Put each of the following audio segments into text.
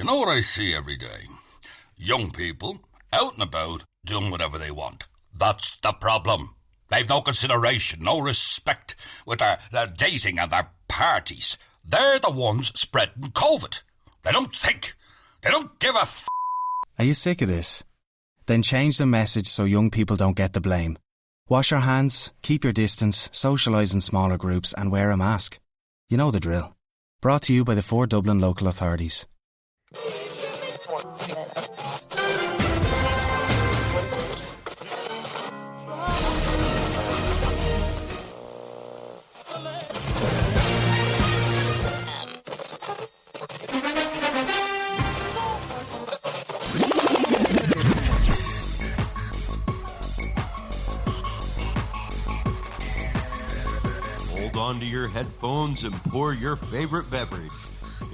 You know what I see every day? Young people, out and about, doing whatever they want. That's the problem. They've no consideration, no respect with their dating and their parties. They're the ones spreading COVID. They don't think. They don't give a f***. Are you sick of this? Then change the message so young people don't get the blame. Wash your hands, keep your distance, socialise in smaller groups and wear a mask. You know the drill. Brought to you by the 4 Dublin local authorities. Onto your headphones and pour your favorite beverage.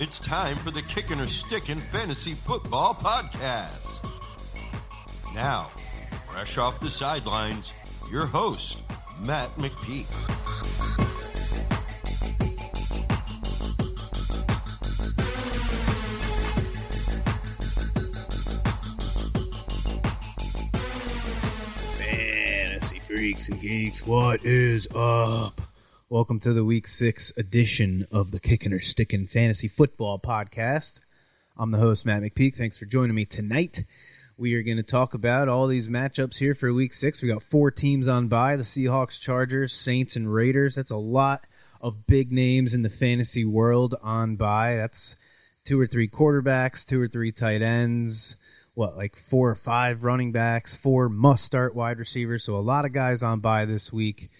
It's time for the Kickin' or Stickin' Fantasy Football Podcast. Now, fresh off the sidelines, your host, Matt McPeak. Fantasy freaks and geeks, what is up? Welcome to the Week 6 edition of the Kickin' or Stickin' Fantasy Football Podcast. I'm the host, Matt McPeak. Thanks for joining me tonight. We are going to talk about all these matchups here for Week 6. We got 4 teams on bye, the Seahawks, Chargers, Saints, and Raiders. That's a lot of big names in the fantasy world on bye. That's 2 or 3 quarterbacks, 2 or 3 tight ends, like 4 or 5 running backs, 4 must-start wide receivers. So a lot of guys on bye this week.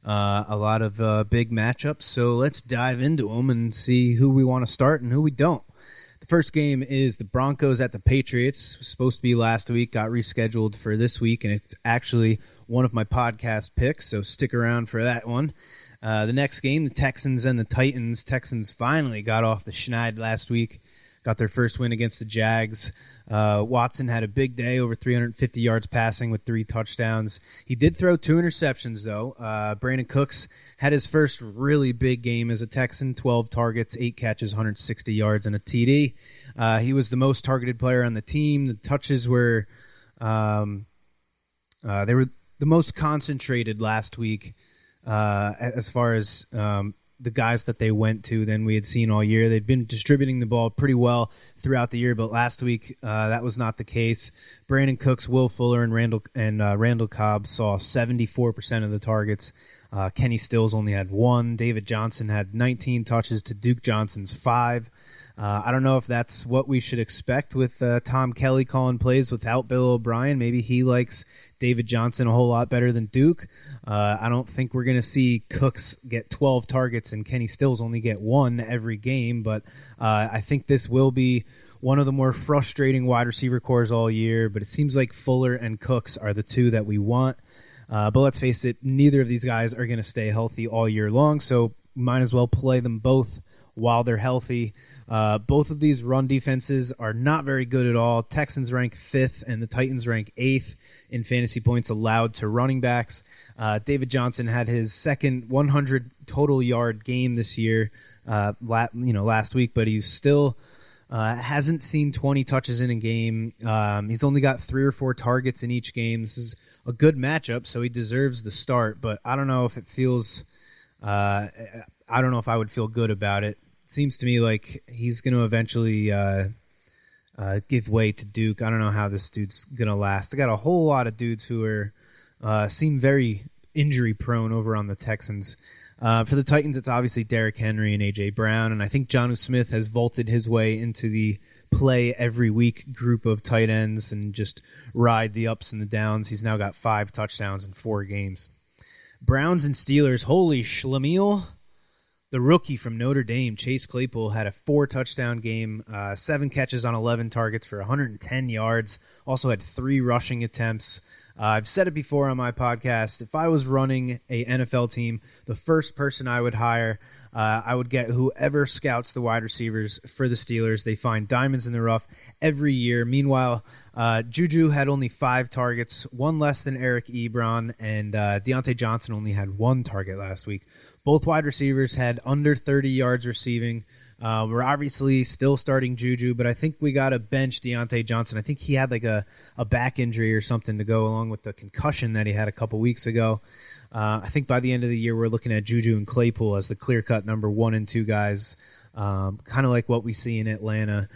A lot of big matchups, so let's dive into them and see who we want to start and who we don't. The first game is the Broncos at the Patriots. It was supposed to be last week, got rescheduled for this week, and it's actually one of my podcast picks, so stick around for that one. The next game, the Texans and the Titans. Texans finally got off the schneid last week. Got their first win against the Jags. Watson had a big day, over 350 yards passing with 3 touchdowns. He did throw 2 interceptions, though. Brandon Cooks had his first really big game as a Texan, 12 targets, 8 catches, 160 yards, and a TD. He was the most targeted player on the team. The touches were they were the most concentrated last week as far as the guys that they went to than we had seen all year. They'd been distributing the ball pretty well throughout the year, but last week that was not the case. Brandon Cooks, Will Fuller, and Randall Cobb saw 74% of the targets. Kenny Stills only had 1. David Johnson had 19 touches to Duke Johnson's 5. I don't know if that's what we should expect with Tom Kelly calling plays without Bill O'Brien. Maybe he likes David Johnson a whole lot better than Duke. I don't think we're going to see Cooks get 12 targets and Kenny Stills only get 1 every game, but I think this will be one of the more frustrating wide receiver cores all year, but it seems like Fuller and Cooks are the 2 that we want. But let's face it, neither of these guys are going to stay healthy all year long, so might as well play them both while they're healthy. Both of these run defenses are not very good at all. Texans rank 5th and the Titans rank 8th in fantasy points allowed to running backs. David Johnson had his second 100 total yard game this year, last week, but he still hasn't seen 20 touches in a game. He's only got 3 or 4 targets in each game. This is a good matchup, so he deserves the start, but I don't know if it feels I don't know if I would feel good about it. It seems to me like he's going to eventually give way to Duke. I don't know how this dude's going to last. I got a whole lot of dudes who are seem very injury-prone over on the Texans. For the Titans, it's obviously Derrick Henry and A.J. Brown, and I think Jonnu Smith has vaulted his way into the play every week group of tight ends and just ride the ups and the downs. He's now got 5 touchdowns in 4 games. Browns and Steelers, holy schlemiel. The rookie from Notre Dame, Chase Claypool, had a 4-touchdown game, 7 catches on 11 targets for 110 yards, also had 3 rushing attempts. I've said it before on my podcast, if I was running a NFL team, the first person I would hire, I would get whoever scouts the wide receivers for the Steelers. They find diamonds in the rough every year. Meanwhile, Juju had only 5 targets, 1 less than Eric Ebron, and Deontay Johnson only had 1 target last week. Both wide receivers had under 30 yards receiving. We're obviously still starting Juju, but I think we got to bench Deontay Johnson. I think he had like a back injury or something to go along with the concussion that he had a couple weeks ago. I think by the end of the year, we're looking at Juju and Claypool as the clear-cut number 1 and 2 guys, kind of like what we see in Atlanta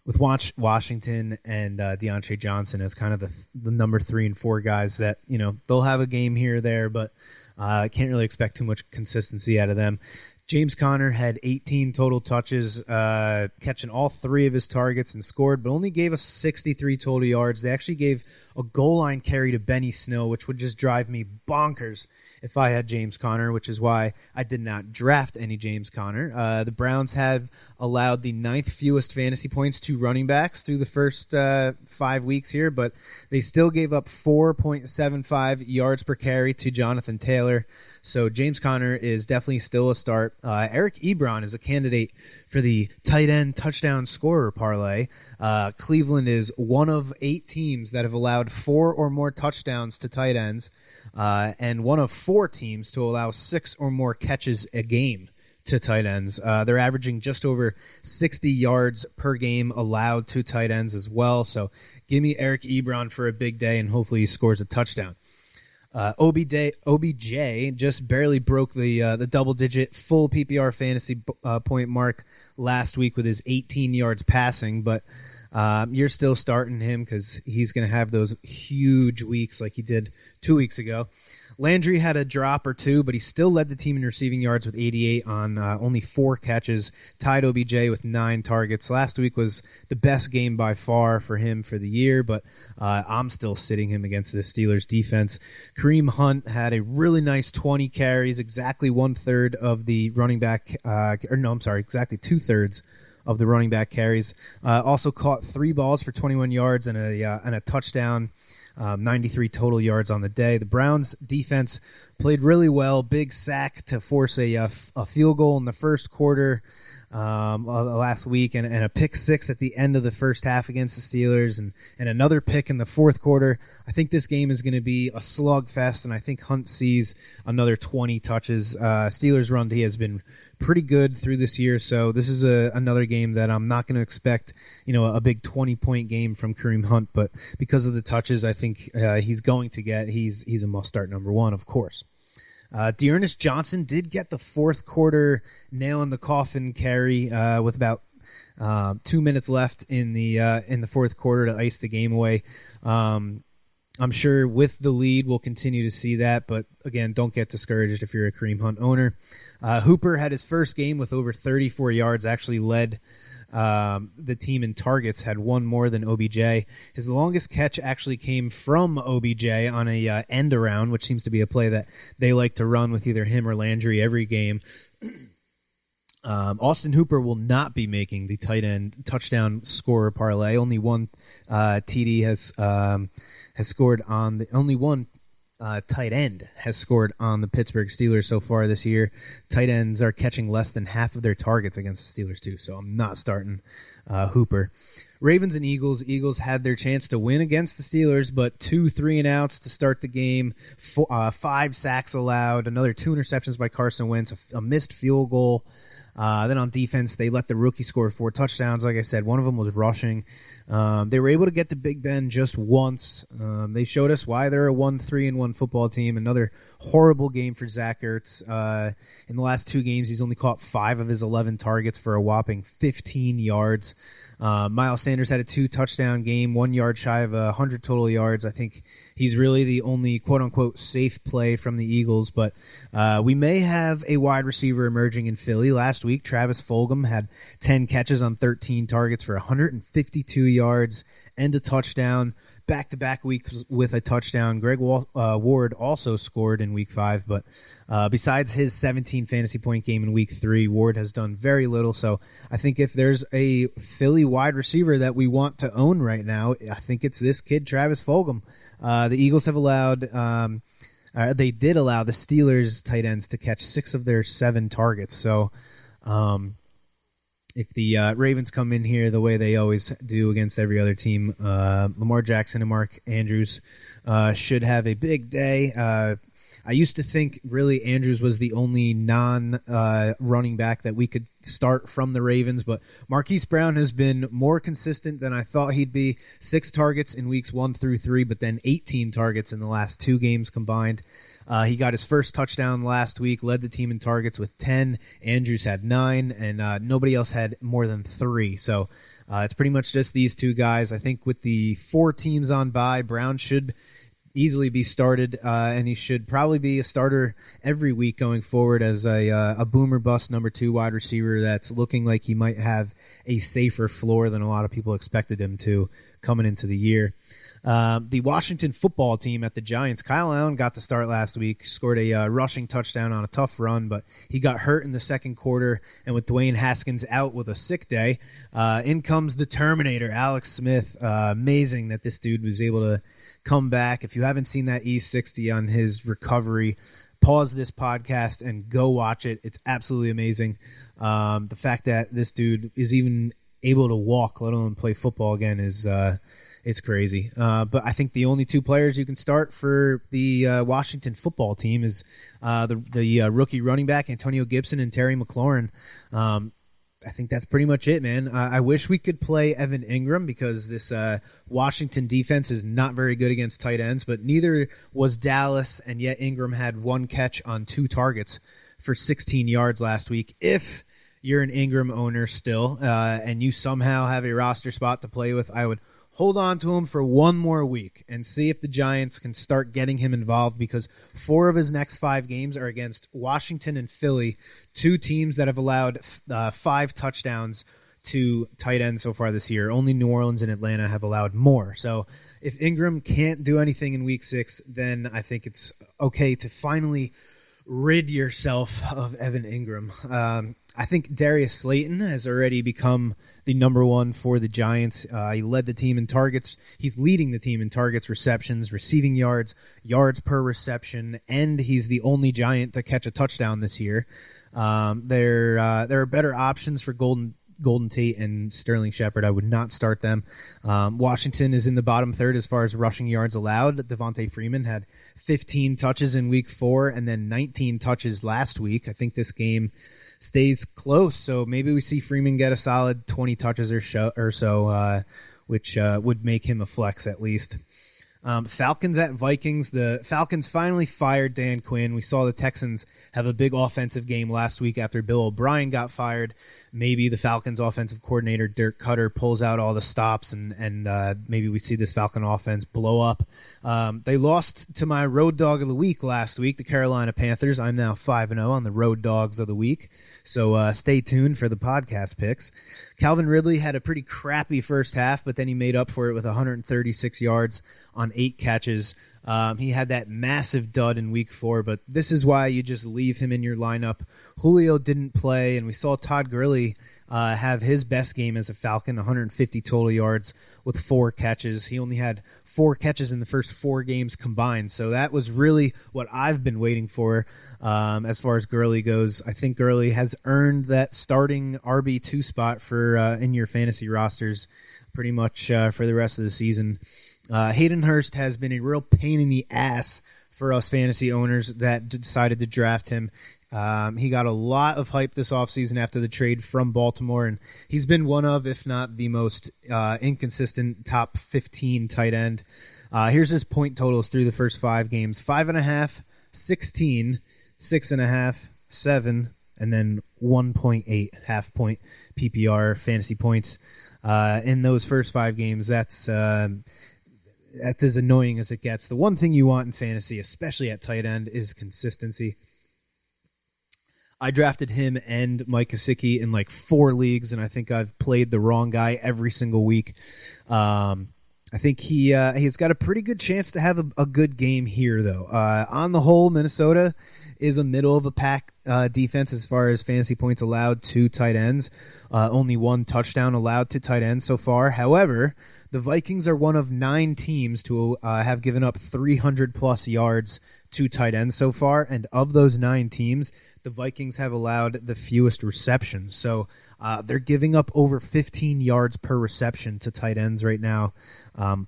with Washington and Deontay Johnson as kind of the number 3 and 4 guys that, they'll have a game here or there, but I can't really expect too much consistency out of them. James Conner had 18 total touches, catching all 3 of his targets and scored, but only gave us 63 total yards. They actually gave a goal line carry to Benny Snell, which would just drive me bonkers if I had James Conner, which is why I did not draft any James Conner. The Browns have allowed the 9th fewest fantasy points to running backs through the first 5 weeks here, but they still gave up 4.75 yards per carry to Jonathan Taylor. So James Conner is definitely still a start. Eric Ebron is a candidate for the tight end touchdown scorer parlay. Cleveland is one of 8 teams that have allowed 4 or more touchdowns to tight ends, and one of 4 teams to allow 6 or more catches a game to tight ends. They're averaging just over 60 yards per game allowed to tight ends as well. So give me Eric Ebron for a big day, and hopefully he scores a touchdown. OBJ just barely broke the double-digit full PPR fantasy point mark last week with his 18 yards passing, but you're still starting him because he's going to have those huge weeks like he did 2 weeks ago. Landry had a drop or 2, but he still led the team in receiving yards with 88 on only 4 catches, tied OBJ with 9 targets. Last week was the best game by far for him for the year, but I'm still sitting him against the Steelers defense. Kareem Hunt had a really nice 20 carries, exactly 1/3 of the running back, exactly 2/3 of the running back carries. Also caught 3 balls for 21 yards and a touchdown. 93 total yards on the day. The Browns defense played really well. Big sack to force a field goal in the first quarter last week, and a pick 6 at the end of the first half against the Steelers, and another pick in the fourth quarter. I think this game is going to be a slugfest, and I think Hunt sees another 20 touches. Steelers run D has been pretty good through this year, so this is another game that I'm not going to expect, a big 20-point game from Kareem Hunt, but because of the touches, I think he's going to get. He's a must-start number 1, of course. Dearness Johnson did get the fourth quarter nail in the coffin carry with about 2 minutes left in the fourth quarter to ice the game away. I'm sure with the lead we'll continue to see that, but again, don't get discouraged if you're a Kareem Hunt owner. Hooper had his first game with over 34 yards, actually led the team in targets, had 1 more than OBJ. His longest catch actually came from OBJ on a end around, which seems to be a play that they like to run with either him or Landry every game. Austin Hooper will not be making the tight end touchdown scorer parlay. Only one TD has scored on the only one tight end has scored on the Pittsburgh Steelers so far this year. Tight ends are catching less than half of their targets against the Steelers too, so I'm not starting Hooper. Ravens and Eagles. Eagles had their chance to win against the Steelers, but 2 3-and-outs to start the game, 5 sacks allowed, another 2 interceptions by Carson Wentz, a missed field goal. Then on defense, they let the rookie score 4 touchdowns. Like I said, one of them was rushing. They were able to get to Big Ben just once. They showed us why they're a 1-3-1 football team. Another horrible game for Zach Ertz. In the last 2 games, he's only caught 5 of his 11 targets for a whopping 15 yards. Miles Sanders had a 2-touchdown game, 1 yard shy of 100 total yards. I think he's really the only quote-unquote safe play from the Eagles, but we may have a wide receiver emerging in Philly. Last week, Travis Fulgham had 10 catches on 13 targets for 152 yards and a touchdown. Back-to-back weeks with a touchdown. Greg Ward also scored in Week 5, but besides his 17 fantasy point game in Week 3, Ward has done very little. So I think if there's a Philly wide receiver that we want to own right now, I think it's this kid, Travis Fulgham. The Eagles have allowed they did allow the Steelers tight ends to catch 6 of their 7 targets. So if the Ravens come in here the way they always do against every other team, Lamar Jackson and Mark Andrews should have a big day. I I used to think really Andrews was the only non-running back that we could start from the Ravens, but Marquise Brown has been more consistent than I thought he'd be. 6 targets in weeks 1 through 3, but then 18 targets in the last 2 games combined. He got his first touchdown last week, led the team in targets with 10. Andrews had 9, and nobody else had more than 3. So it's pretty much just these 2 guys. I think with the 4 teams on bye, Brown should easily be started, and he should probably be a starter every week going forward as a boomer bust number 2 wide receiver that's looking like he might have a safer floor than a lot of people expected him to coming into the year. The Washington football team at the Giants, Kyle Allen got to start last week, scored a rushing touchdown on a tough run, but he got hurt in the second quarter, and with Dwayne Haskins out with a sick day, in comes the Terminator, Alex Smith. Amazing that this dude was able to come back. If you haven't seen that E60 on his recovery, pause this podcast and go watch it. It's absolutely amazing. The fact that this dude is even able to walk, let alone play football again, is it's crazy. But I think the only 2 players you can start for the Washington football team is the rookie running back Antonio Gibson and Terry McLaurin. I think that's pretty much it, man. I wish we could play Evan Ingram because this Washington defense is not very good against tight ends, but neither was Dallas, and yet Ingram had 1 catch on 2 targets for 16 yards last week. If you're an Ingram owner still and you somehow have a roster spot to play with, I would hold on to him for 1 more week and see if the Giants can start getting him involved, because 4 of his next 5 games are against Washington and Philly, 2 teams that have allowed 5 touchdowns to tight ends so far this year. Only New Orleans and Atlanta have allowed more. So if Ingram can't do anything in week 6, then I think it's okay to finally rid yourself of Evan Ingram. I think Darius Slayton has already become the number 1 for the Giants. He led the team in targets. He's leading the team in targets, receptions, receiving yards, yards per reception, and he's the only Giant to catch a touchdown this year. There are better options for Golden Tate and Sterling Shepard. I would not start them. Washington is in the bottom third as far as rushing yards allowed. Devontae Freeman had 15 touches in week 4 and then 19 touches last week. I think this game stays close, so maybe we see Freeman get a solid 20 touches or so, which would make him a flex at least. Falcons at Vikings. The Falcons finally fired Dan Quinn. We saw the Texans have a big offensive game last week after Bill O'Brien got fired. Maybe the Falcons offensive coordinator, Dirk Cutter, pulls out all the stops and maybe we see this Falcon offense blow up. They lost to my road dog of the week last week, the Carolina Panthers. I'm now 5-0 on the road dogs of the week, so stay tuned for the podcast picks. Calvin Ridley had a pretty crappy first half, but then he made up for it with 136 yards on 8 catches. He had that massive dud in week 4, but this is why you just leave him in your lineup. Julio didn't play, and we saw Todd Gurley have his best game as a Falcon, 150 total yards with 4 catches. He only had 4 catches in the first 4 games combined, so that was really what I've been waiting for as far as Gurley goes. I think Gurley has earned that starting RB2 spot for in your fantasy rosters pretty much for the rest of the season. Hayden Hurst has been a real pain in the ass for us fantasy owners that decided to draft him. He got a lot of hype this offseason after the trade from Baltimore, and he's been one of, if not the most inconsistent top 15 tight end. Here's his point totals through the first 5 games: 5.5, 16, 6.5, 7, and then 1.8 half-point PPR fantasy points in those first 5 games. That's as annoying as it gets. The one thing you want in fantasy, especially at tight end, is consistency. I drafted him and Mike Gesicki in like 4 leagues, and I think I've played the wrong guy every single week. I think he's got a pretty good chance to have a good game here, though. On the whole, Minnesota is a middle-of-a-pack defense as far as fantasy points allowed to tight ends. Only 1 touchdown allowed to tight ends so far. However, the Vikings are one of 9 teams to have given up 300-plus yards to tight ends so far, and of those 9 teams, the Vikings have allowed the fewest receptions. So they're giving up over 15 yards per reception to tight ends right now.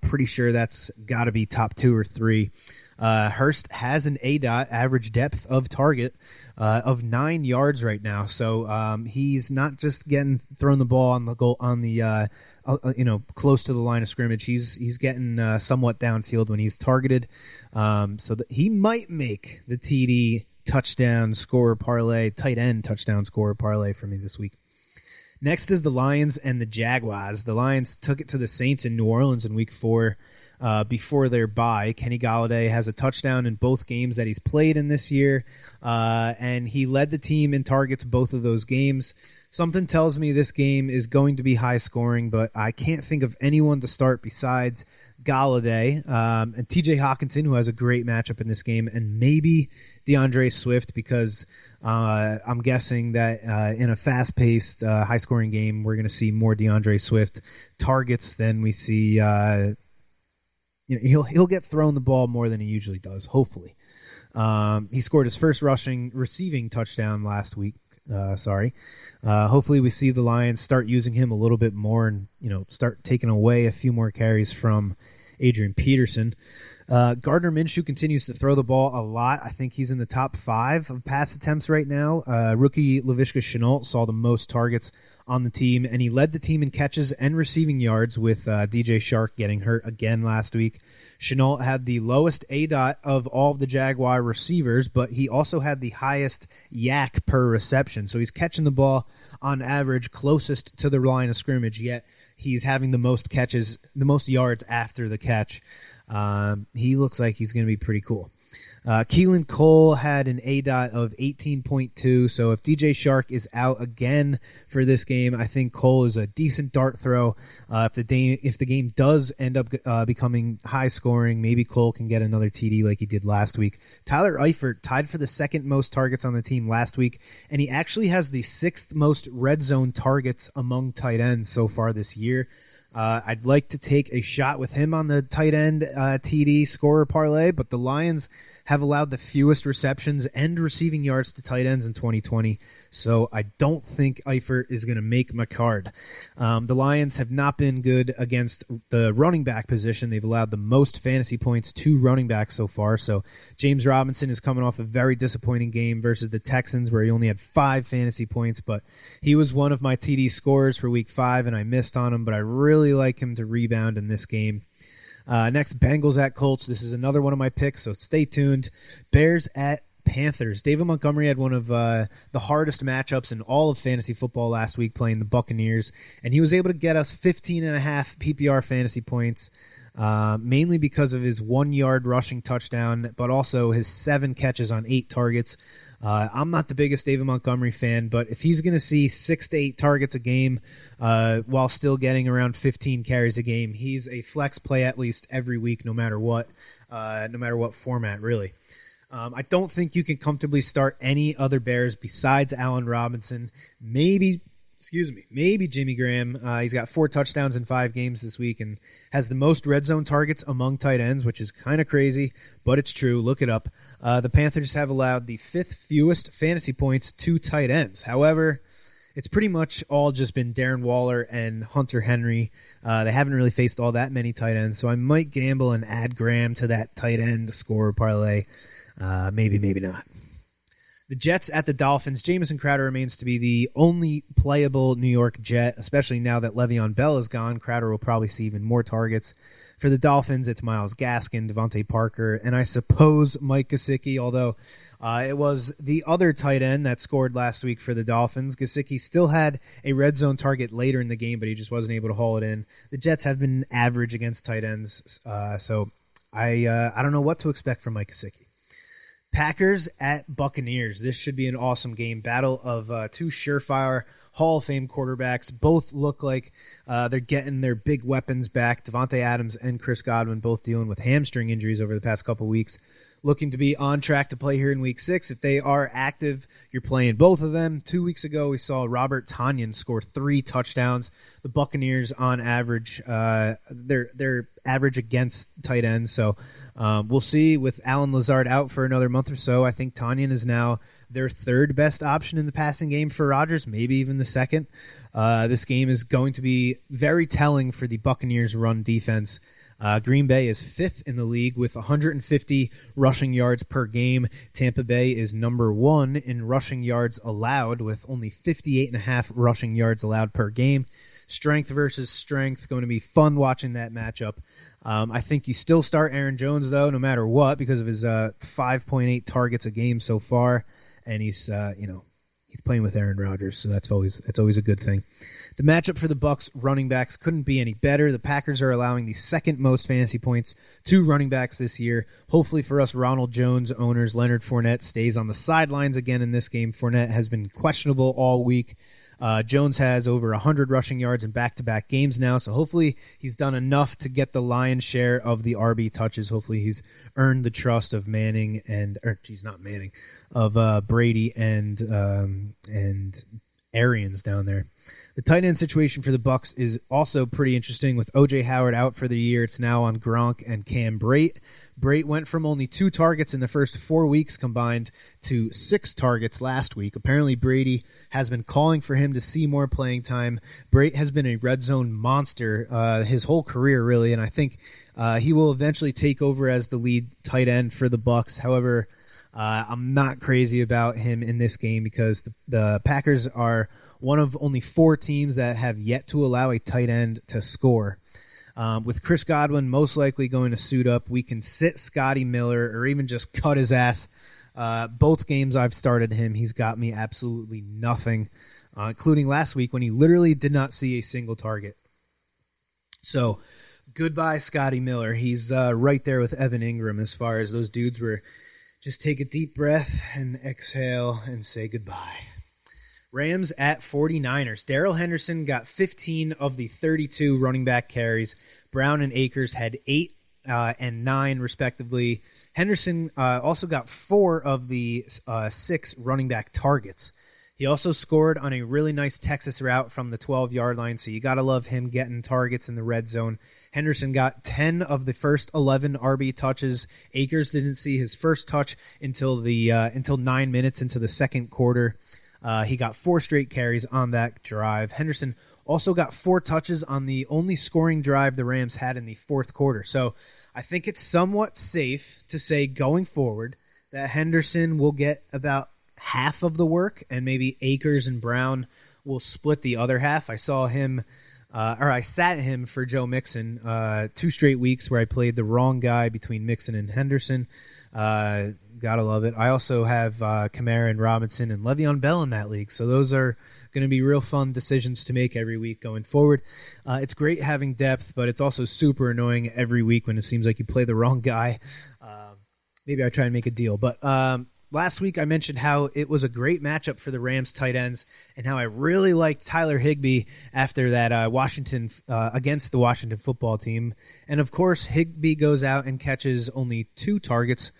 Pretty sure that's got to be top 2 or 3. Hurst has an ADOT, average depth of target, of 9 yards right now. So he's not just getting thrown the ball on the goal close to the line of scrimmage. He's getting somewhat downfield when he's targeted. So he might make the TD touchdown scorer parlay, tight end touchdown scorer parlay for me this week. Next is the Lions and the Jaguars. The Lions took it to the Saints in New Orleans in Week 4 before their bye. Kenny Golladay has a touchdown in both games that he's played in this year, and he led the team in targets both of those games. Something tells me this game is going to be high scoring, but I can't think of anyone to start besides Golladay and TJ Hawkinson, who has a great matchup in this game, and maybe DeAndre Swift, because I'm guessing that in a fast-paced, high-scoring game, we're going to see more DeAndre Swift targets than we see. He'll get thrown the ball more than he usually does, hopefully. He scored his first receiving touchdown last week. Hopefully we see the Lions start using him a little bit more and start taking away a few more carries from Adrian Peterson. Gardner Minshew continues to throw the ball a lot. I think he's in the top 5 of pass attempts right now. Rookie Laviska Shenault saw the most targets on the team, and he led the team in catches and receiving yards with DJ Shark getting hurt again last week. Shenault had the lowest ADOT of all of the Jaguar receivers, but he also had the highest yak per reception. So he's catching the ball on average closest to the line of scrimmage, yet he's having the most catches, the most yards after the catch. He looks like he's going to be pretty cool. Keelan Cole had an ADOT of 18.2, so if DJ Shark is out again for this game, I think Cole is a decent dart throw. If the game does end up becoming high scoring, maybe Cole can get another TD like he did last week. Tyler Eifert tied for the second most targets on the team last week, and he actually has the 6th most red zone targets among tight ends so far this year. I'd like to take a shot with him on the tight end TD scorer parlay, but the Lions have allowed the fewest receptions and receiving yards to tight ends in 2020, so I don't think Eifert is going to make my card. The Lions have not been good against the running back position. They've allowed the most fantasy points to running backs so far, so James Robinson is coming off a very disappointing game versus the Texans where he only had 5 fantasy points, but he was one of my TD scorers for Week 5, and I missed on him, but I really like him to rebound in this game. Next, Bengals at Colts. This is another one of my picks, so stay tuned. Bears at Panthers. David Montgomery had one of the hardest matchups in all of fantasy football last week playing the Buccaneers, and he was able to get us 15.5 PPR fantasy points, mainly because of his 1-yard rushing touchdown, but also his 7 catches on 8 targets. I'm not the biggest David Montgomery fan, but if he's going to see 6 to 8 targets a game while still getting around 15 carries a game, he's a flex play at least every week, no matter what format, really. I don't think you can comfortably start any other Bears besides Allen Robinson. Maybe Jimmy Graham. He's got 4 touchdowns in 5 games this week and has the most red zone targets among tight ends, which is kind of crazy, but it's true. Look it up. The Panthers have allowed the 5th fewest fantasy points to tight ends. However, it's pretty much all just been Darren Waller and Hunter Henry. They haven't really faced all that many tight ends, so I might gamble and add Graham to that tight end score parlay. Maybe not. The Jets at the Dolphins. Jamison Crowder remains to be the only playable New York Jet, especially now that Le'Veon Bell is gone. Crowder will probably see even more targets. For the Dolphins, it's Myles Gaskin, Devontae Parker, and I suppose Mike Gesicki, although it was the other tight end that scored last week for the Dolphins. Gesicki still had a red zone target later in the game, but he just wasn't able to haul it in. The Jets have been average against tight ends, so I don't know what to expect from Mike Gesicki. Packers at Buccaneers. This should be an awesome game. Battle of 2 surefire Hall of Fame quarterbacks. Both look like they're getting their big weapons back. Devontae Adams and Chris Godwin both dealing with hamstring injuries over the past couple weeks. Looking to be on track to play here in Week 6. If they are active, you're playing both of them. 2 weeks ago, we saw Robert Tonyan score 3 touchdowns. The Buccaneers, on average, they're average against tight ends. So we'll see with Alan Lazard out for another month or so. I think Tonyan is now their third best option in the passing game for Rodgers, maybe even the second. This game is going to be very telling for the Buccaneers' run defense. Green Bay is fifth in the league with 150 rushing yards per game. Tampa Bay is number one in rushing yards allowed with only 58.5 rushing yards allowed per game. Strength versus strength, going to be fun watching that matchup. I think you still start Aaron Jones, though, no matter what, because of his 5.8 targets a game so far, and he's playing with Aaron Rodgers, so that's always a good thing. The matchup for the Bucs running backs couldn't be any better. The Packers are allowing the second most fantasy points to running backs this year. Hopefully for us Ronald Jones owners, Leonard Fournette stays on the sidelines again in this game. Fournette has been questionable all week. Jones has over 100 rushing yards in back-to-back games now, so hopefully he's done enough to get the lion's share of the RB touches. Hopefully he's earned the trust of Brady and Arians down there. The tight end situation for the Bucs is also pretty interesting with O.J. Howard out for the year. It's now on Gronk and Cam Brate. Brate went from only 2 targets in the first 4 weeks combined to 6 targets last week. Apparently Brady has been calling for him to see more playing time. Brate has been a red zone monster his whole career, really, and I think he will eventually take over as the lead tight end for the Bucs. However, I'm not crazy about him in this game because the Packers are one of only 4 teams that have yet to allow a tight end to score. With Chris Godwin most likely going to suit up, we can sit Scotty Miller or even just cut his ass. Both games I've started him, he's got me absolutely nothing, including last week when he literally did not see a single target. So goodbye, Scotty Miller. He's right there with Evan Ingram as far as those dudes were. Just take a deep breath and exhale and say goodbye. Rams at 49ers. Darrell Henderson got 15 of the 32 running back carries. Brown and Akers had 8 and 9, respectively. Henderson also got 4 of the 6 running back targets. He also scored on a really nice Texas route from the 12-yard line, so you got to love him getting targets in the red zone. Henderson got 10 of the first 11 RB touches. Akers didn't see his first touch until 9 minutes into the second quarter. He got 4 straight carries on that drive. Henderson also got 4 touches on the only scoring drive the Rams had in the fourth quarter. So I think it's somewhat safe to say going forward that Henderson will get about half of the work and maybe Akers and Brown will split the other half. I saw him, I sat him for Joe Mixon 2 straight weeks where I played the wrong guy between Mixon and Henderson. Gotta love it. I also have Kamara and Robinson and Le'Veon Bell in that league, so those are going to be real fun decisions to make every week going forward. It's great having depth, but it's also super annoying every week when it seems like you play the wrong guy. Maybe I try and make a deal, but last week I mentioned how it was a great matchup for the Rams tight ends and how I really liked Tyler Higbee after that Washington against the Washington football team. And of course, Higbee goes out and catches only 2 targets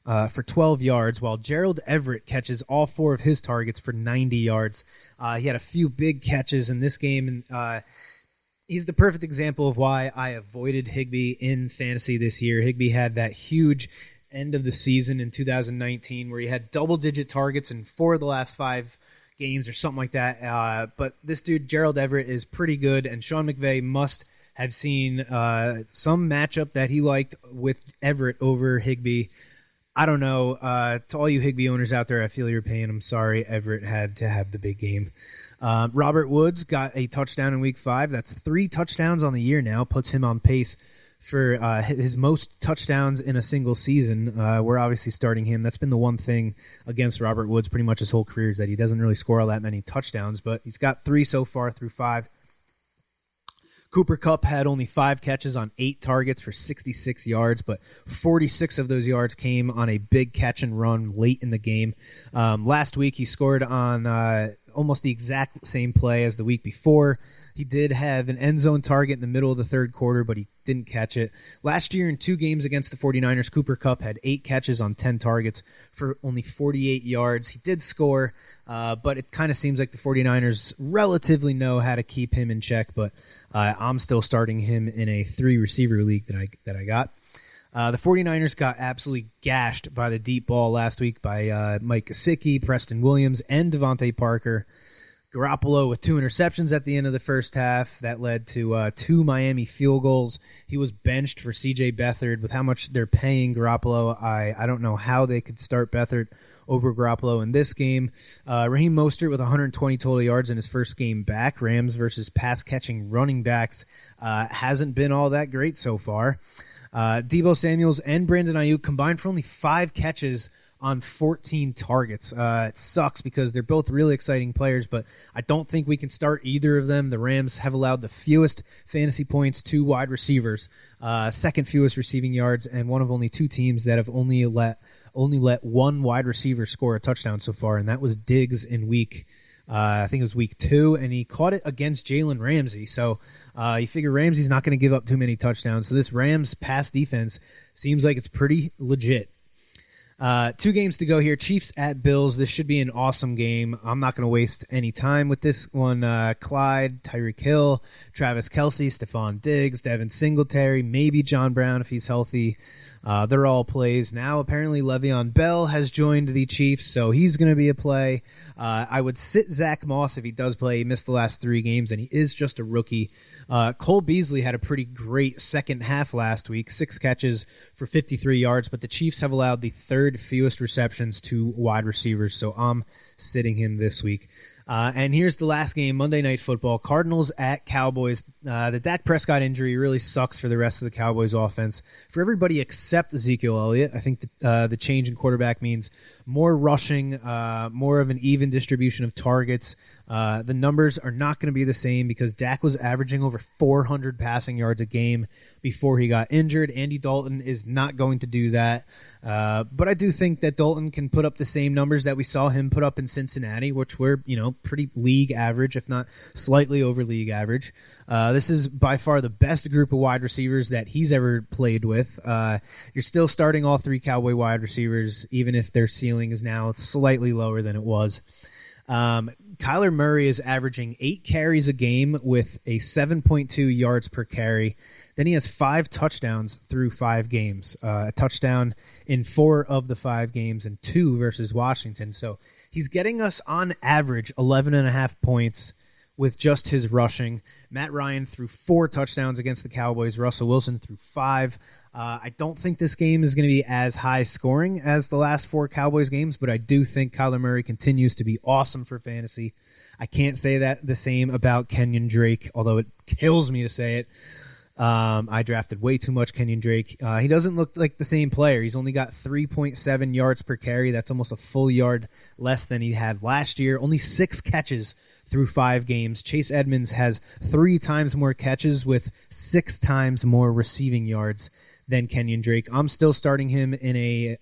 for 12 yards, while Gerald Everett catches all 4 of his targets for 90 yards. He had a few big catches in this game, and he's the perfect example of why I avoided Higbee in fantasy this year. Higbee had that huge end of the season in 2019 where he had double-digit targets in 4 of the last 5 games or something like that. But this dude, Gerald Everett, is pretty good, and Sean McVay must have seen some matchup that he liked with Everett over Higbee. I don't know. To all you Higbee owners out there, I feel your pain. I'm sorry Everett had to have the big game. Robert Woods got a touchdown in Week 5. That's 3 touchdowns on the year now. Puts him on pace for his most touchdowns in a single season. We're obviously starting him. That's been the one thing against Robert Woods pretty much his whole career is that he doesn't really score all that many touchdowns, but he's got 3 so far through 5. Cooper Kupp had only 5 catches on 8 targets for 66 yards, but 46 of those yards came on a big catch and run late in the game. Last week, he scored on almost the exact same play as the week before. He did have an end zone target in the middle of the third quarter, but he didn't catch it. Last year in 2 games against the 49ers, Cooper Kupp had 8 catches on 10 targets for only 48 yards. He did score, but it kind of seems like the 49ers relatively know how to keep him in check, but I'm still starting him in a 3-receiver league that I got. The 49ers got absolutely gashed by the deep ball last week by Mike Gesicki, Preston Williams, and Devontae Parker. Garoppolo with 2 interceptions at the end of the first half. That led to 2 Miami field goals. He was benched for C.J. Beathard. With how much they're paying Garoppolo, I don't know how they could start Beathard over Garoppolo in this game. Raheem Mostert with 120 total yards in his first game back. Rams versus pass-catching running backs hasn't been all that great so far. Deebo Samuels and Brandon Ayuk combined for only 5 catches on 14 targets. It sucks because they're both really exciting players, but I don't think we can start either of them. The Rams have allowed the fewest fantasy points to wide receivers, second fewest receiving yards, and one of only 2 teams that have only let one wide receiver score a touchdown so far, and that was Diggs in I think it was week 2, and he caught it against Jalen Ramsey. So you figure Ramsey's not going to give up too many touchdowns. So this Rams pass defense seems like it's pretty legit. 2 games to go here. Chiefs at Bills. This should be an awesome game. I'm not going to waste any time with this one. Clyde, Tyreek Hill, Travis Kelce, Stephon Diggs, Devin Singletary, maybe John Brown if he's healthy. They're all plays. Now apparently Le'Veon Bell has joined the Chiefs, so he's going to be a play. I would sit Zach Moss if he does play. He missed the last 3 games, and he is just a rookie. Cole Beasley had a pretty great second half last week, 6 catches for 53 yards, but the Chiefs have allowed the 3rd fewest receptions to wide receivers, so I'm sitting him this week. And here's the last game, Monday Night Football, Cardinals at Cowboys. The Dak Prescott injury really sucks for the rest of the Cowboys offense. For everybody except Ezekiel Elliott, I think the change in quarterback means more rushing, more of an even distribution of targets. The numbers are not going to be the same because Dak was averaging over 400 passing yards a game before he got injured. Andy Dalton is not going to do that. But I do think that Dalton can put up the same numbers that we saw him put up in Cincinnati, which were, pretty league average, if not slightly over league average. This is by far the best group of wide receivers that he's ever played with. You're still starting all 3 Cowboy wide receivers, even if their ceiling is now slightly lower than it was. Kyler Murray is averaging 8 carries a game with a 7.2 yards per carry. Then he has 5 touchdowns through 5 games. A touchdown in 4 of the 5 games and 2 versus Washington. So he's getting us on average 11.5 points with just his rushing. Matt Ryan threw 4 touchdowns against the Cowboys. Russell Wilson threw 5. I don't think this game is going to be as high scoring as the last 4 Cowboys games, but I do think Kyler Murray continues to be awesome for fantasy. I can't say that the same about Kenyon Drake, although it kills me to say it. I drafted way too much Kenyon Drake. He doesn't look like the same player. He's only got 3.7 yards per carry. That's almost a full yard less than he had last year. Only 6 catches through 5 games. Chase Edmonds has 3 times more catches with 6 times more receiving yards than Kenyon Drake. I'm still starting him in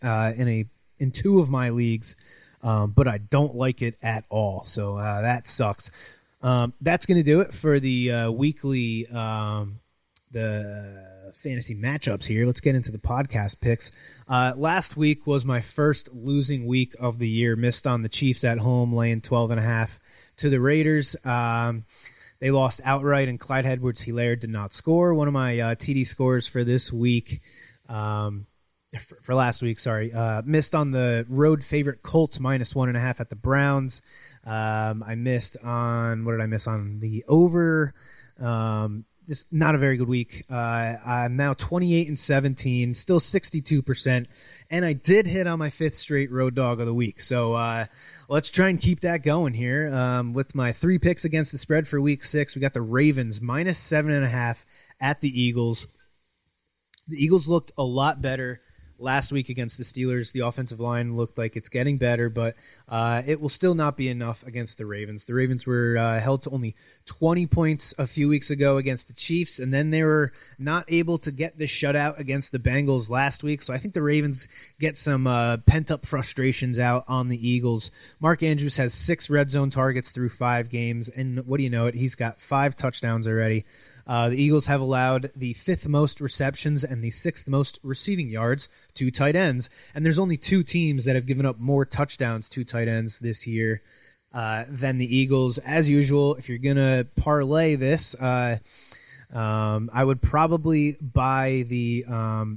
2 of my leagues, but I don't like it at all. So that sucks. That's going to do it for the weekly the fantasy matchups here. Let's get into the podcast picks. Last week was my first losing week of the year. Missed on the Chiefs at home, laying 12.5 to the Raiders. They lost outright, and Clyde Edwards-Helaire did not score. One of my TD scores for this week, for last week, missed on the road favorite Colts -1.5 at the Browns. I missed on, what did I miss on? The over. Just not a very good week. I'm now 28-17, still 62%, and I did hit on my 5th straight road dog of the week. So let's try and keep that going here. With my 3 picks against the spread for week 6, we got the Ravens -7.5 at the Eagles. The Eagles looked a lot better last week against the Steelers. The offensive line looked like it's getting better, but it will still not be enough against the Ravens. The Ravens were held to only 20 points a few weeks ago against the Chiefs, and then they were not able to get the shutout against the Bengals last week. So I think the Ravens get some pent-up frustrations out on the Eagles. Mark Andrews has 6 red zone targets through 5 games, and what do you know it? He's got 5 touchdowns already. The Eagles have allowed the 5th most receptions and the 6th most receiving yards to tight ends, and there's only 2 teams that have given up more touchdowns to tight ends this year than the Eagles. As usual, if you're going to parlay this, I would probably buy the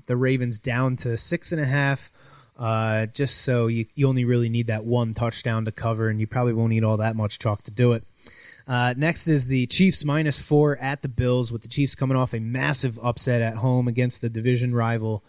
Ravens down to 6.5, just so you only really need that one touchdown to cover, and you probably won't need all that much chalk to do it. Next is the Chiefs -4 at the Bills, with the Chiefs coming off a massive upset at home against the division rival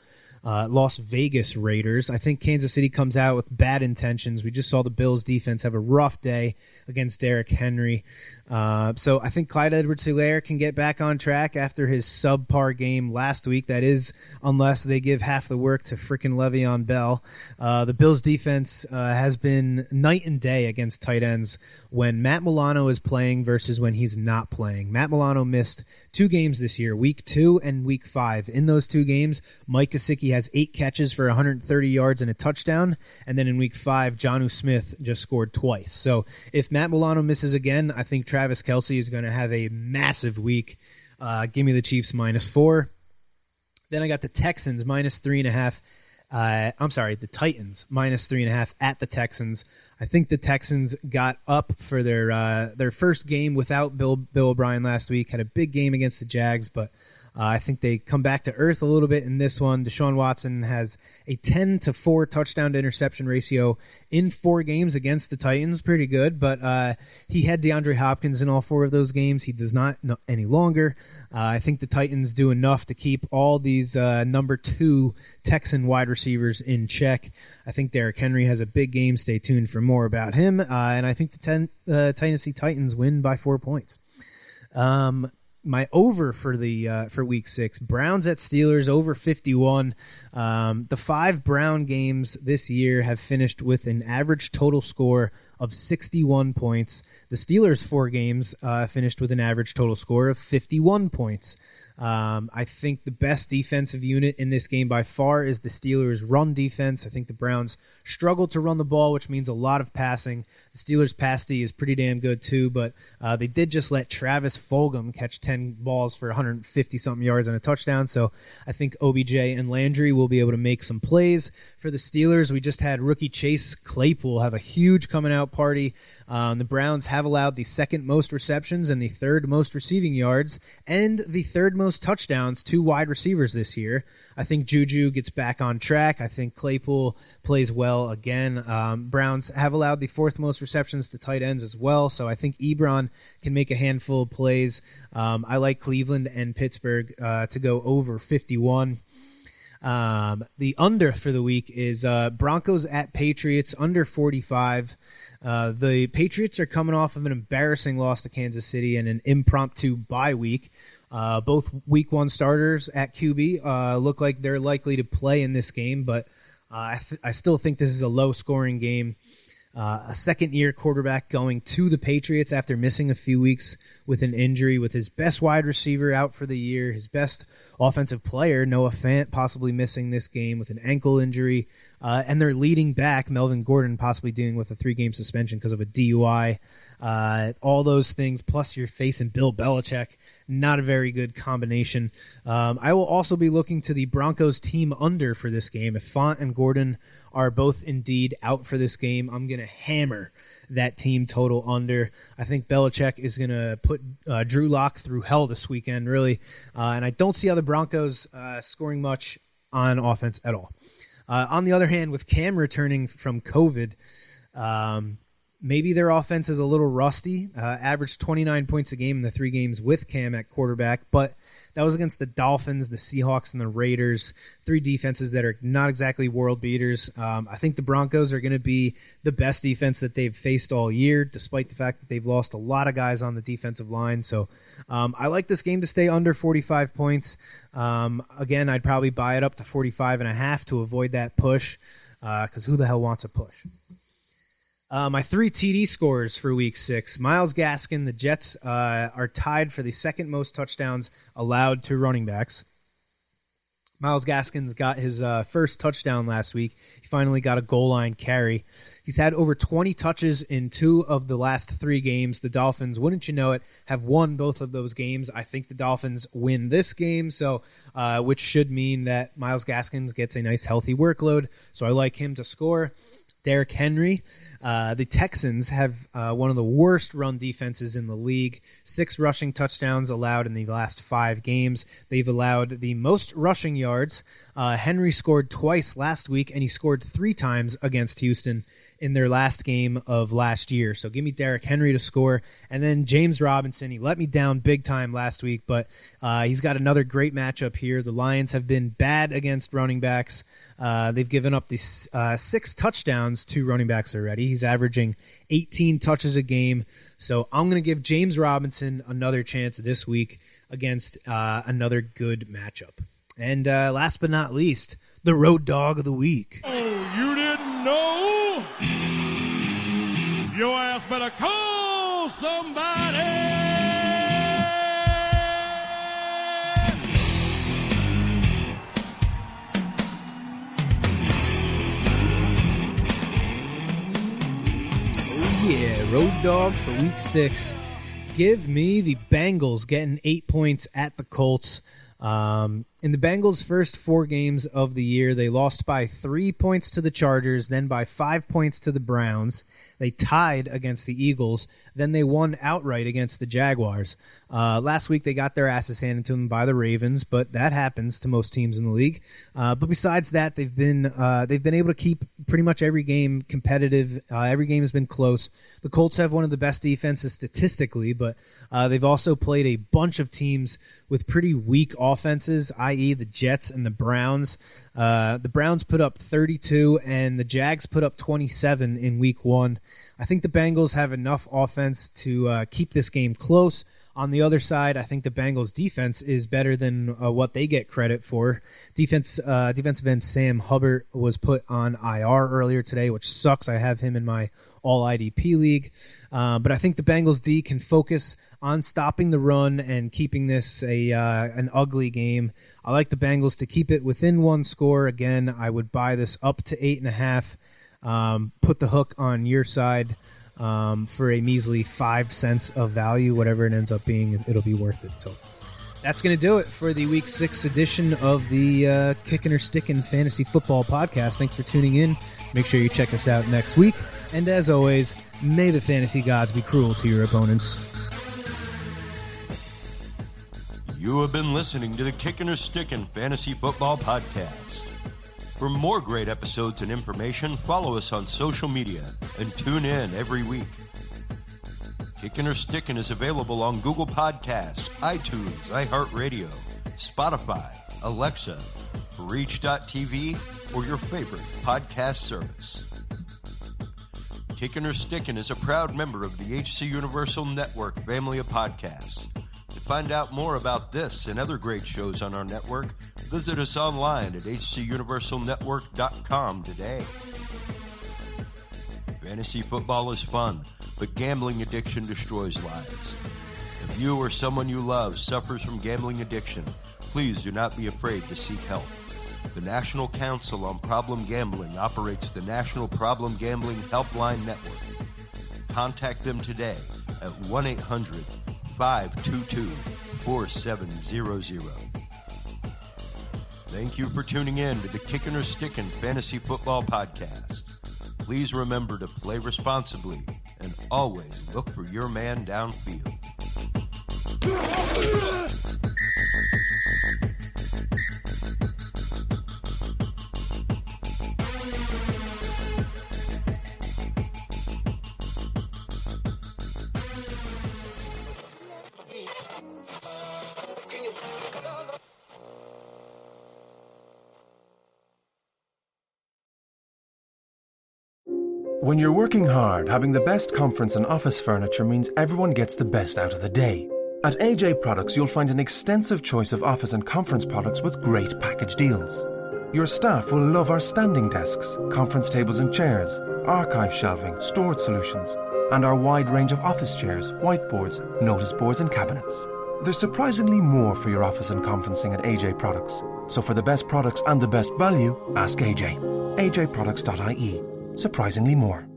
Las Vegas Raiders. I think Kansas City comes out with bad intentions. We just saw the Bills defense have a rough day against Derrick Henry. So I think Clyde Edwards-Helaire can get back on track after his subpar game last week. That is, unless they give half the work to frickin' Le'Veon Bell. The Bills defense has been night and day against tight ends when Matt Milano is playing versus when he's not playing. Matt Milano missed 2 games this year, week 2 and week 5. In those 2 games, Mike Gesicki has 8 catches for 130 yards and a touchdown. And then in week 5, Jonnu Smith just scored twice. So if Matt Milano misses again, I think Travis Kelce is going to have a massive week. Give me the Chiefs -4. Then I got the Texans -3.5. The Titans -3.5 at the Texans. I think the Texans got up for their first game without Bill O'Brien last week. Had a big game against the Jags, but I think they come back to earth a little bit in this one. Deshaun Watson has a 10-4 touchdown to interception ratio in 4 games against the Titans. Pretty good, but he had DeAndre Hopkins in all 4 of those games. He does not any longer. I think the Titans do enough to keep all these number 2 Texan wide receivers in check. I think Derrick Henry has a big game. Stay tuned for more about him. And I think the Tennessee Titans win by 4 points. My over for week 6, Browns at Steelers, over 51. The 5 Brown games this year have finished with an average total score of 61 points. The Steelers' 4 games finished with an average total score of 51 points. I think the best defensive unit in this game by far is the Steelers' run defense. I think the Browns struggle to run the ball, which means a lot of passing. The Steelers' pass D is pretty damn good too, but they did just let Travis Fulgham catch 10 balls for 150-something yards and a touchdown, so I think OBJ and Landry will be able to make some plays. For the Steelers, we just had rookie Chase Claypool have a huge coming-out party. The Browns have allowed the 2nd most receptions and the 3rd most receiving yards and the 3rd most touchdowns to wide receivers this year. I think Juju gets back on track. I think Claypool plays well again. Browns have allowed the 4th most receptions to tight ends as well, so I think Ebron can make a handful of plays. I like Cleveland and Pittsburgh to go over 51. The under for the week is Broncos at Patriots, under 45. The Patriots are coming off of an embarrassing loss to Kansas City and an impromptu bye week. Both week 1 starters at QB look like they're likely to play in this game, but I still think this is a low-scoring game. A second-year quarterback going to the Patriots after missing a few weeks with an injury, with his best wide receiver out for the year, his best offensive player, Noah Fant, possibly missing this game with an ankle injury, and their leading back, Melvin Gordon, possibly dealing with a 3-game suspension because of a DUI. All those things, plus you're facing Bill Belichick. Not a very good combination. I will also be looking to the Broncos team under for this game. If Fant and Gordon are both indeed out for this game, I'm going to hammer that team total under. I think Belichick is going to put Drew Lock through hell this weekend, really. And I don't see how the Broncos scoring much on offense at all. On the other hand, with Cam returning from COVID, maybe their offense is a little rusty. Averaged 29 points a game in the 3 games with Cam at quarterback, but that was against the Dolphins, the Seahawks, and the Raiders, 3 defenses that are not exactly world beaters. I think the Broncos are going to be the best defense that they've faced all year, despite the fact that they've lost a lot of guys on the defensive line. So I like this game to stay under 45 points. Again, I'd probably buy it up to 45.5 to avoid that push, because who the hell wants a push? My 3 TD scores for week 6. Myles Gaskin, the Jets are tied for the 2nd most touchdowns allowed to running backs. Myles Gaskin's got his first touchdown last week. He finally got a goal line carry. He's had over 20 touches in 2 of the last 3 games. The Dolphins, wouldn't you know it, have won both of those games. I think the Dolphins win this game, so which should mean that Myles Gaskins gets a nice healthy workload. So I like him to score. Derrick Henry, The Texans have one of the worst run defenses in the league. 6 rushing touchdowns allowed in the last 5 games. They've allowed the most rushing yards. Henry scored twice last week, and he scored 3 times against Houston in their last game of last year. So give me Derrick Henry to score. And then James Robinson, he let me down big time last week, but he's got another great matchup here. The Lions have been bad against running backs. They've given up these 6 touchdowns to running backs already. He's averaging 18 touches a game. So I'm going to give James Robinson another chance this week against another good matchup. And last but not least, the road dog of the week. Oh, you didn't know? Your ass better call somebody. Oh yeah, road dog for week 6. Give me the Bengals getting 8 points at the Colts. In the Bengals' first 4 games of the year, they lost by 3 points to the Chargers, then by 5 points to the Browns. They tied against the Eagles, then they won outright against the Jaguars. Last week, they got their asses handed to them by the Ravens, but that happens to most teams in the league. But besides that, they've been able to keep pretty much every game competitive. Every game has been close. The Colts have one of the best defenses statistically, but they've also played a bunch of teams with pretty weak offenses, i.e. the Jets and the Browns. The Browns put up 32 and the Jags put up 27 in week 1. I think the Bengals have enough offense to keep this game close. On the other side, I think the Bengals' defense is better than what they get credit for. Defensive end Sam Hubbard was put on IR earlier today, which sucks. I have him in my all-IDP league. But I think the Bengals' D can focus on stopping the run and keeping this an ugly game. I like the Bengals to keep it within 1 score. Again, I would buy this up to 8.5. Put the hook on your side. For a measly 5 cents of value, whatever it ends up being, it'll be worth it. So that's going to do it for the Week 6 edition of the Kickin' or Stickin' Fantasy Football Podcast. Thanks for tuning in. Make sure you check us out next week. And as always, may the fantasy gods be cruel to your opponents. You have been listening to the Kickin' or Stickin' Fantasy Football Podcast. For more great episodes and information, follow us on social media and tune in every week. Kickin' or Stickin' is available on Google Podcasts, iTunes, iHeartRadio, Spotify, Alexa, Reach.tv, or your favorite podcast service. Kickin' or Stickin' is a proud member of the HC Universal Network family of podcasts. To find out more about this and other great shows on our network, visit us online at hcuniversalnetwork.com today. Fantasy football is fun, but gambling addiction destroys lives. If you or someone you love suffers from gambling addiction, please do not be afraid to seek help. The National Council on Problem Gambling operates the National Problem Gambling Helpline Network. Contact them today at 1-800-522-4700. Thank you for tuning in to the Kickin' or Stickin' Fantasy Football Podcast. Please remember to play responsibly and always look for your man downfield. When you're working hard, having the best conference and office furniture means everyone gets the best out of the day. At AJ Products, you'll find an extensive choice of office and conference products with great package deals. Your staff will love our standing desks, conference tables and chairs, archive shelving, storage solutions, and our wide range of office chairs, whiteboards, notice boards and cabinets. There's surprisingly more for your office and conferencing at AJ Products. So for the best products and the best value, ask AJ. ajproducts.ie. Surprisingly more.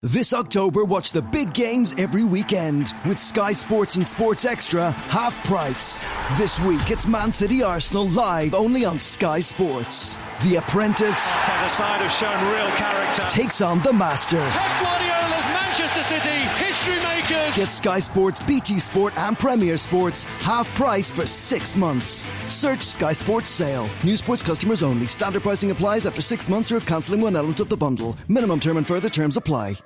This October, watch the big games every weekend with Sky Sports and Sports Extra half price. This week, it's Man City Arsenal live only on Sky Sports. The Apprentice The side have shown real character. takes on The Master. Pep Guardiola's Manchester City, history makers. Get Sky Sports, BT Sport and Premier Sports half price for 6 months. Search Sky Sports Sale. New sports customers only. Standard pricing applies after 6 months or if cancelling one element of the bundle. Minimum term and further terms apply.